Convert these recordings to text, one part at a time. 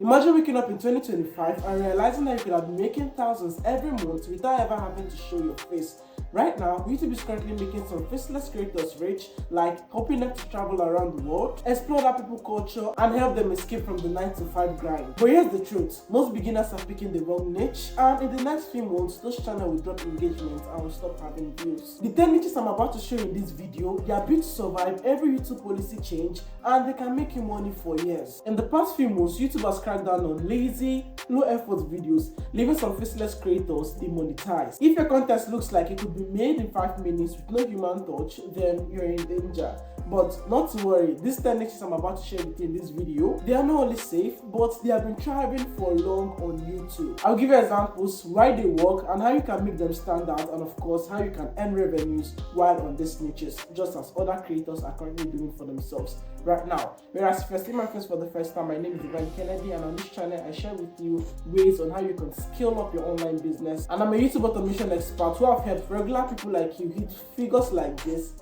Imagine waking up in 2025 and realizing that you could have been making thousands every month without ever having to show your face. Right now, YouTube is currently making some faceless creators rich, like helping them to travel around the world, explore other people's culture, and help them escape from the 9 to 5 grind. But here's the truth, most beginners are picking the wrong niche, and in the next few months, those channels will drop engagement and will stop having views. The 10 niches I'm about to show in this video, they are built to survive every YouTube policy change, and they can make you money for years. In the past few months, YouTube has cracked down on lazy, low effort videos, leaving some faceless creators demonetized. If your content looks like it could be made in 5 minutes with no human touch, then you're in danger. But not to worry, these 10 niches I'm about to share with you in this video, they are not only safe, but they have been thriving for long on YouTube. I'll give you examples, why they work, and how you can make them stand out, and of course, how you can earn revenues while on these niches, just as other creators are currently doing for themselves right now. Whereas if you're seeing my face for the first time, my name is Ivan Kennedy, and on this channel, I share with you ways on how you can scale up your online business. And I'm a YouTube automation expert who have helped regular people like you hit figures like this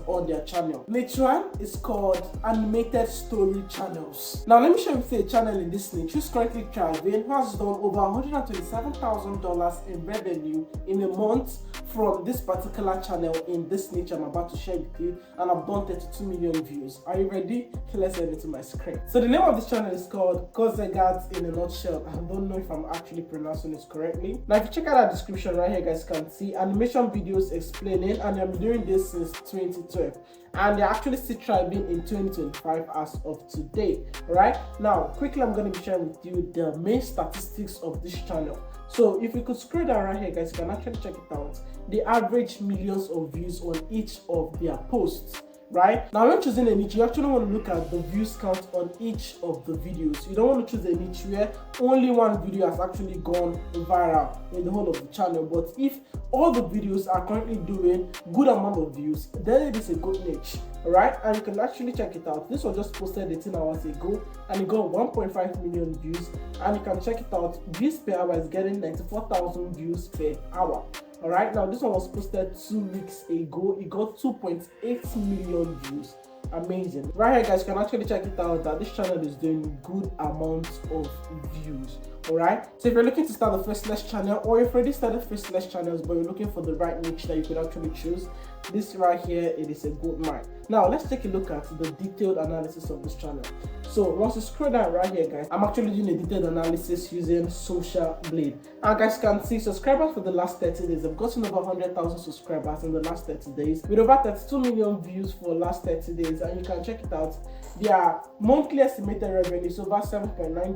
on their channel. Niche one is called animated story channels. Now let me share with you a channel in this niche who's currently thriving, who has done over $127,000 in revenue in a month from this particular channel in this niche I'm about to share with you, and I've done 32 million views. Are you ready? Let's head into my screen. So the name of this channel is called Kozegat in a nutshell. I don't know if I'm actually pronouncing it correctly. Now if you check out our description right here, guys can see animation videos explaining, and I'm doing this since 2012. And they're actually still thriving in 2025 as of today. Alright, now quickly I'm going to be sharing with you the main statistics of this channel. So if you could scroll down right here, guys, you can actually check it out. They average millions of views on each of their posts. Right now, when choosing a niche, you actually want to look at the views count on each of the videos. You don't want to choose a niche where only one video has actually gone viral in the whole of the channel. But if all the videos are currently doing good amount of views, then it is a good niche. Alright, and you can actually check it out. This was just posted 18 hours ago and it got 1.5 million views, and you can check it out. Views per hour is getting 94,000 views per hour. Alright, now this one was posted 2 weeks ago. It got 2.8 million views. Amazing. Right here, guys, you can actually check it out that this channel is doing good amounts of views. Alright, so if you're looking to start a faceless channel, or if you already started faceless channels but you're looking for the right niche that you could actually choose, this right here, it is a good mine. Now let's take a look at the detailed analysis of this channel. So once you scroll down right here, guys, I'm actually doing a detailed analysis using Social Blade. And guys can see subscribers for the last 30 days. I've gotten over 100,000 subscribers in the last 30 days with over 32 million views for the last 30 days, and you can check it out. Their monthly estimated revenue is over $7.9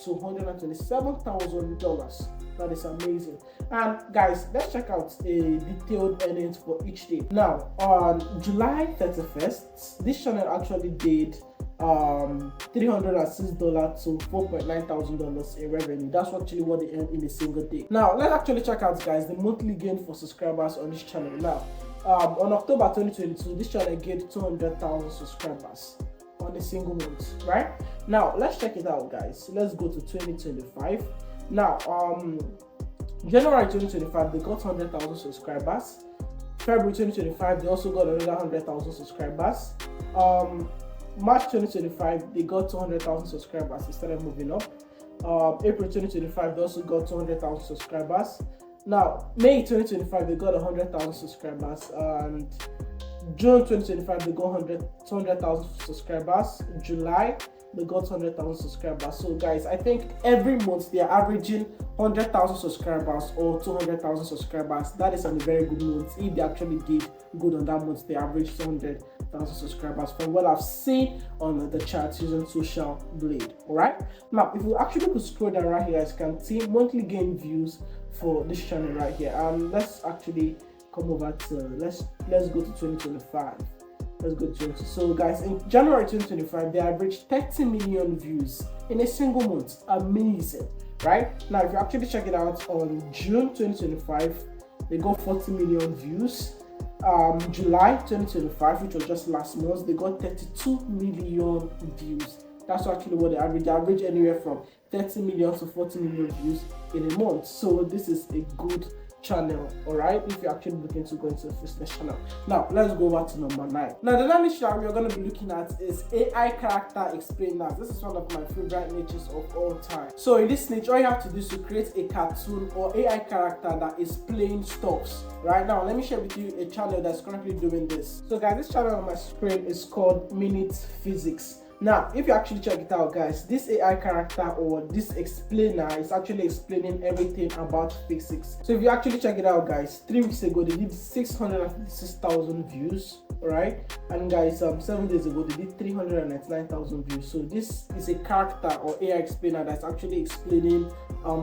to $127,000. That is amazing. And guys, let's check out a detailed earnings for each day. Now on July 31st, this channel actually did $306 to $4,900 in revenue. That's actually what they earned in a single day. Now let's actually check out, guys, the monthly gain for subscribers on this channel. Now on October 2022, this channel gained 200,000 subscribers on a single month. Right now, let's check it out, guys. Let's go to 2025. Now January 2025, they got 100,000 subscribers. February 2025, they also got another 100,000 subscribers. March 2025, they got 200,000 subscribers. They started moving up. April 2025, they also got 200,000 subscribers. Now May 2025, they got 100,000 subscribers, and June 2025, they got 200,000 subscribers. July, they got 100,000 subscribers. So guys, I think every month they are averaging 100,000 subscribers or 200,000 subscribers. That is on a very good month. If they actually did good on that month, they averaged 200,000 subscribers from what I've seen on the charts using Social Blade. Alright, now if you actually could scroll down right here, as you can see monthly gain views for this channel right here. Let's actually come over to let's go to 2025. Let's go to 20. So guys, in January 2025, they averaged 30 million views in a single month. Amazing, right? Now if you actually check it out, on June 2025, they got 40 million views. July 2025, which was just last month, they got 32 million views. That's actually what they average. They average anywhere from 30 million to 40 million views in a month. So this is a good channel, all right, if you're actually looking to go into a Faceless channel. Now let's go over to number 9. Now the next niche that we're going to be looking at is AI character explainers. This is one of my favorite niches of all time. So in this niche, all you have to do is to create a cartoon or AI character that is playing stuffs. Right now, let me share with you a channel that's currently doing this. So guys, this channel on my screen is called Minute Physics. Now, if you actually check it out, guys, this AI character or this explainer is actually explaining everything about physics. So if you actually check it out, guys, 3 weeks ago they did 656,000 views, right? And guys, 7 days ago they did 399,000 views. So this is a character or AI explainer that's actually explaining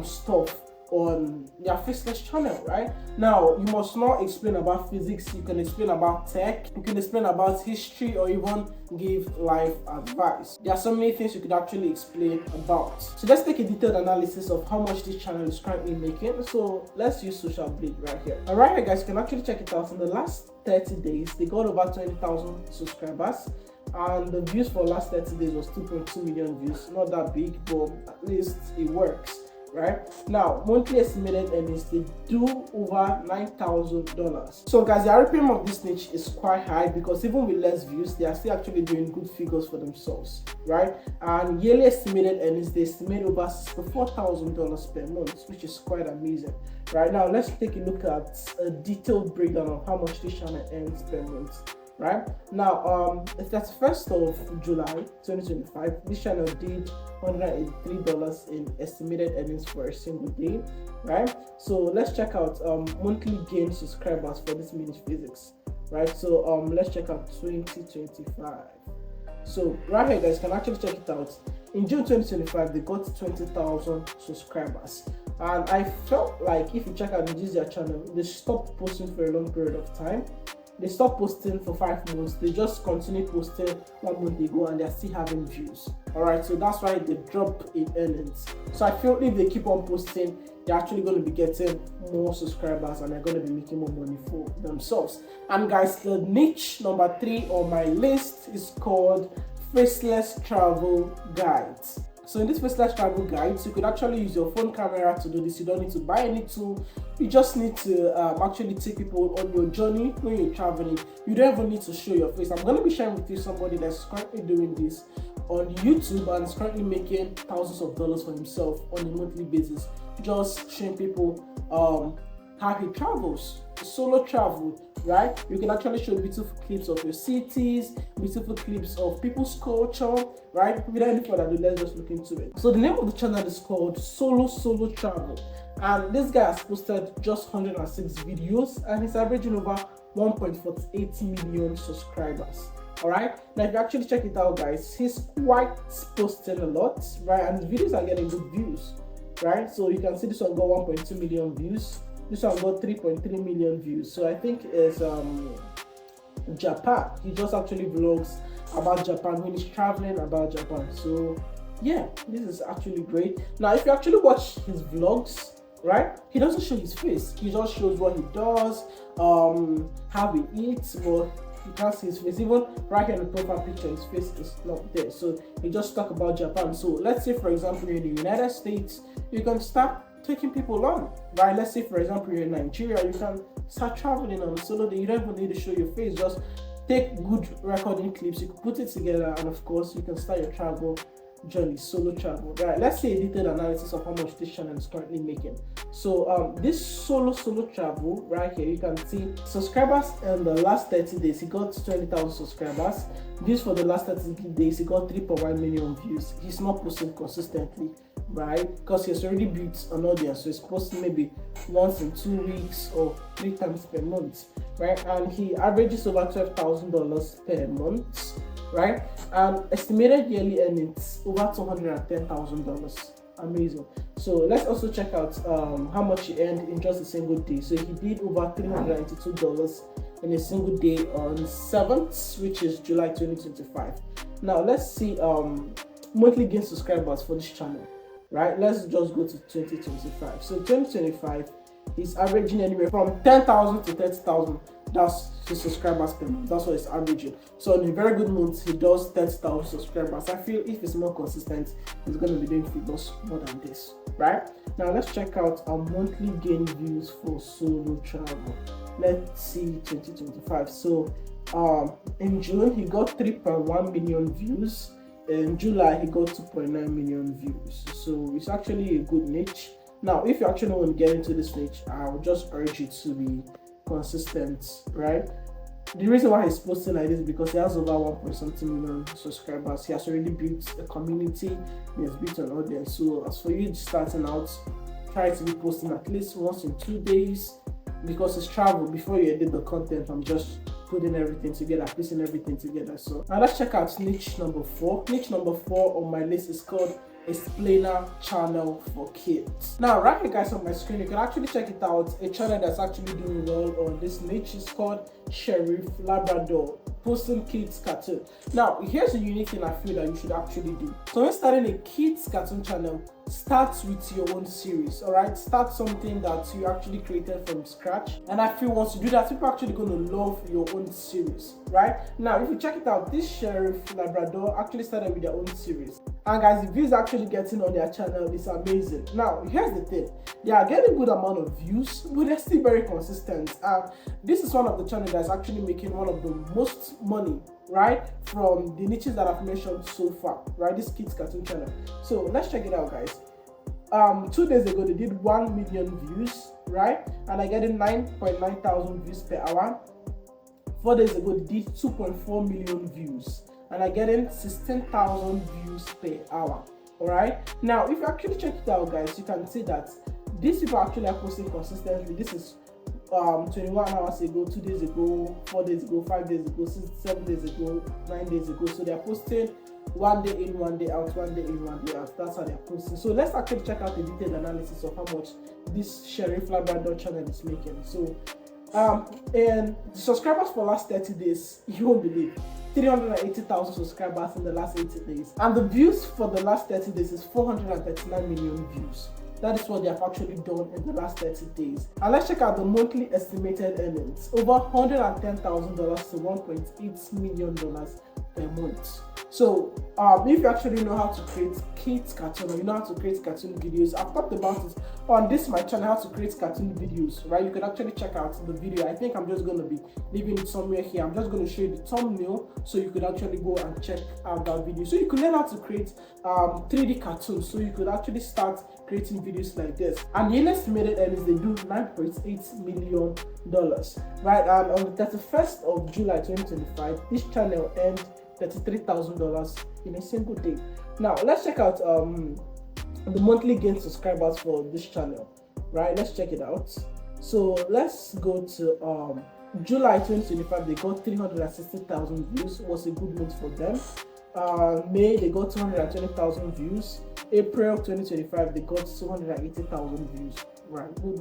stuff on their Faceless channel. Right now, you must not explain about physics, you can explain about tech, you can explain about history, or even give life advice. There are so many things you could actually explain about. So let's take a detailed analysis of how much this channel is currently making. So let's use Social Blade right here. And right here, guys, you can actually check it out. In the last 30 days they got over 20,000 subscribers, and the views for last 30 days was 2.2 million views. Not that big, but at least it works. Right now, monthly estimated earnings, they do over $9,000. So guys, the RPM of this niche is quite high, because even with less views they are still actually doing good figures for themselves, right? And yearly estimated earnings, they estimate over $64,000 per month, which is quite amazing. Right now, let's take a look at a detailed breakdown of how much this channel earns per month. Right now, the 31st of July 2025, this channel did $183 in estimated earnings for a single day. Right, so let's check out monthly gain subscribers for this Minute Physics. Right, so let's check out 2025. So right here, guys, you can actually check it out. In June 2025 they got 20,000 subscribers, and I felt like if you check out their channel, they stopped posting for a long period of time. They stopped posting for 5 months. They just continued posting 1 month ago, and they're still having views. Alright, so that's why they drop in earnings. So I feel if they keep on posting, they're actually going to be getting more subscribers, and they're going to be making more money for themselves. And guys, the niche number 3 on my list is called Faceless Travel Guides. So in this Faceless Travel Guides, you could actually use your phone camera to do this. You don't need to buy any tool. You just need to actually take people on your journey when you're traveling. You don't even need to show your face. I'm going to be sharing with you somebody that's currently doing this on YouTube and is currently making thousands of dollars for himself on a monthly basis, just showing people how he travels, solo travel. Right, you can actually show beautiful clips of your cities, beautiful clips of people's culture. Right, without any further ado, let's just look into it. So the name of the channel is called Solo Travel, and this guy has posted just 106 videos, and he's averaging over 1.48 million subscribers. All right, now if you actually check it out, guys, he's quite posting a lot, right, and his videos are getting good views. Right, so you can see this one got 1.2 million views. This one got 3.3 million views. So I think it's Japan. He just actually vlogs about Japan when he's traveling about Japan. So yeah, this is actually great. Now if you actually watch his vlogs, right, he doesn't show his face. He just shows what he does, how he eats, but you can't see his face. Even right here in the profile picture, his face is not there. So he just talk about Japan. So let's say, for example, you're in the United States, you can start taking people on, right? Let's say, for example, you're in Nigeria, you can start traveling on solo. You don't even need to show your face, just take good recording clips, you can put it together, and of course you can start your travel journey, solo travel. Right, let's see a detailed analysis of how much this channel is currently making. So this solo travel right here, you can see subscribers in the last 30 days he got 20,000 subscribers. Views for the last 30 days he got 3.1 million views. He's not posting consistently, right, because he has already built an audience, so he's posting maybe once in 2 weeks or 3 times per month, right? And he averages over $12,000 per month, right? And estimated yearly earnings over $210,000. Amazing. So let's also check out how much he earned in just a single day. So he did over $392 in a single day on 7th, which is July 2025. Now let's see monthly gain subscribers for this channel. Right, let's just go to 2025. So 2025 is averaging anywhere from 10,000 to 30,000. That's his subscribers per month. That's what it's averaging. So in a very good month, he does 30,000 subscribers. I feel if it's more consistent, he's going to be doing figures more than this. right? Now let's check out our monthly gain views for solo travel. Let's see 2025. So in June he got 3.1 million views. In July he got 2.9 million views. So it's actually a good niche. Now if you actually want to get into this niche, I would just urge you to be consistent, right? The reason why he's posting like this is because he has over 1 something million subscribers. He has already built a community, he has built an audience. So as for you starting out, try to be posting at least once in 2 days, because it's travel. Before you edit the content, I'm just putting everything together, piecing everything together. So now let's check out niche number 4. Niche number 4 on my list is called explainer channel for kids. Now right here guys on my screen, you can actually check it out. A channel that's actually doing well on this niche is called Sheriff Labrador, posting kids cartoon. Now here's a unique thing I feel that you should actually do. So when starting a kids cartoon channel, start with your own series. All right, start something that you actually created from scratch, and I feel once you do that, people are actually going to love your own series. Right now, if you check it out, this Sheriff Labrador actually started with their own series, and guys, the views actually getting on their channel is amazing. Now here's the thing, they are getting good amount of views, but they're still very consistent, and this is one of the channels that's actually making one of the most money, right, from the niches that I've mentioned so far, right? This kids cartoon channel. So let's check it out guys. 2 days ago they did 1 million views, right, and I getting 9.9 thousand views per hour. 4 days ago they did 2.4 million views, and I getting 16,000 views per hour. All right, now if you actually check it out guys, you can see that these people actually are posting consistently. This is 21 hours ago, 2 days ago, 4 days ago, 5 days ago, 7 days ago, 9 days ago. So they're posting 1 day in, 1 day out, 1 day in, 1 day out. That's how they're posting. So let's actually check out the detailed analysis of how much this Sheriff Labrador channel is making. So and the subscribers for last 30 days, you won't believe, 380,000 subscribers in the last 80 days, and the views for the last 30 days is 439 million views. That is what they have actually done in the last 30 days. And let's check out the monthly estimated earnings, over $110,000 to $1.8 million per month. So if you actually know how to create kids cartoon, or you know how to create cartoon videos, I've talked about it on this my channel, how to create cartoon videos, right? You can actually check out the video. I think I'm just going to be leaving it somewhere here. I'm just going to show you the thumbnail so you could actually go and check out that video, so you could learn how to create 3D cartoons, so you could actually start creating videos like this. And the estimated earnings, they do $9.8 million, right? And on the 31st of July 2025, this channel earned $33,000 in a single day. Now let's check out the monthly gain subscribers for this channel, right? Let's check it out. So let's go to July 2025. They got 360,000 views. Was a good month for them. May they got 220,000 views. April 2025 they got 280,000 views. Right, good.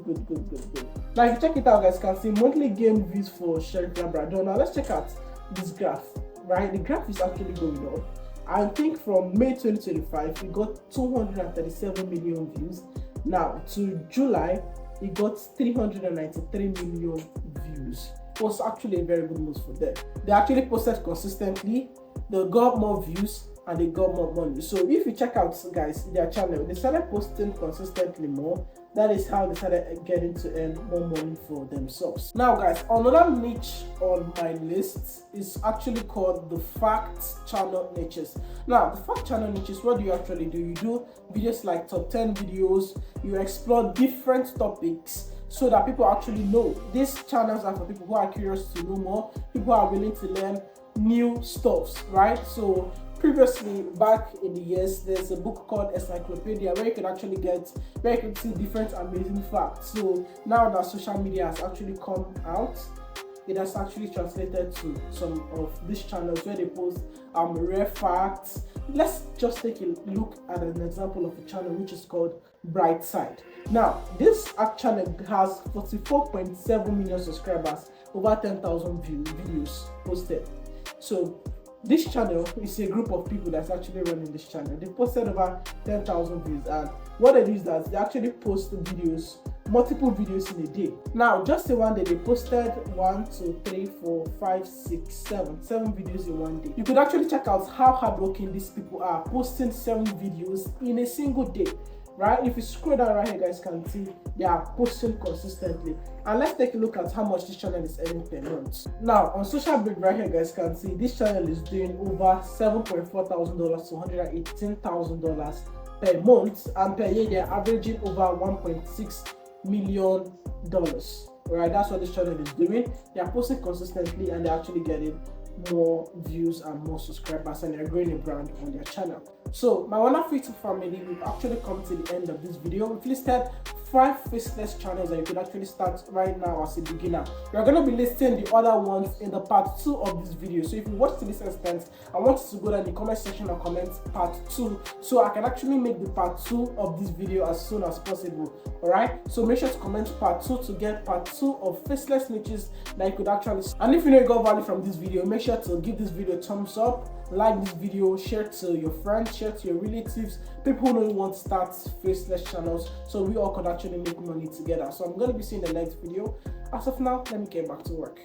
Now if you check it out guys, you can see monthly gain views for Sheriff Labrador. Now let's check out this graph. Right, the graph is actually going up. I think from May 2025 we got 237 million views. Now to July it got 393 million views. It was actually a very good month for them. They actually posted consistently, they got more views, and they got more money. So if you check out guys their channel, they started posting consistently more. That is how they started getting to earn more money for themselves. Now guys, another niche on my list is actually called the fact channel niches. Now the fact channel niches, what do you actually do? You do videos like top 10 videos. You explore different topics so that people actually know. These channels are for people who are curious to know more, people who are willing to learn new stuffs, right? So previously, back in the years, there's a book called Encyclopedia where you can actually see different amazing facts. So now that social media has actually come out, it has actually translated to some of these channels where they post rare facts. Let's just take a look at an example of a channel which is called Brightside. Now this channel has 44.7 million subscribers, over 10,000 videos posted. So this channel is a group of people that's actually running this channel. They posted over 10,000 views, and what they do is that they actually post videos, multiple videos in a day. Now just in one day they posted 1, 2, 3, 4, 5, 6, 7 videos in one day. You could actually check out how hardworking these people are, posting 7 videos in a single day. right? If you scroll down right here, guys can see they are posting consistently. And let's take a look at how much this channel is earning per month. Now on Social Break right here, guys can see this channel is doing over $7.4 thousand to $118,000 per month, and per year they're averaging over $1.6 million. Right, that's what this channel is doing. They are posting consistently and they're actually getting more views and more subscribers, and they're growing a brand on their channel. So my wonderful YouTube family, we've actually come to the end of this video. We've listed 5 faceless channels that you could actually start right now as a beginner. We are going to be listing the other ones in the part 2 of this video. So if you watch to this extent, I want you to go down in the comment section and comment part 2, so I can actually make the part 2 of this video as soon as possible. Alright, so make sure to comment part 2 to get part 2 of faceless niches that you could actually. And if you know you got value from this video, make sure to give this video a thumbs up, like this video, share to your friends, share to your relatives, people who know you want to start faceless channels, so we all could actually make money together. So I'm going to be seeing the next video. As of now, let me get back to work.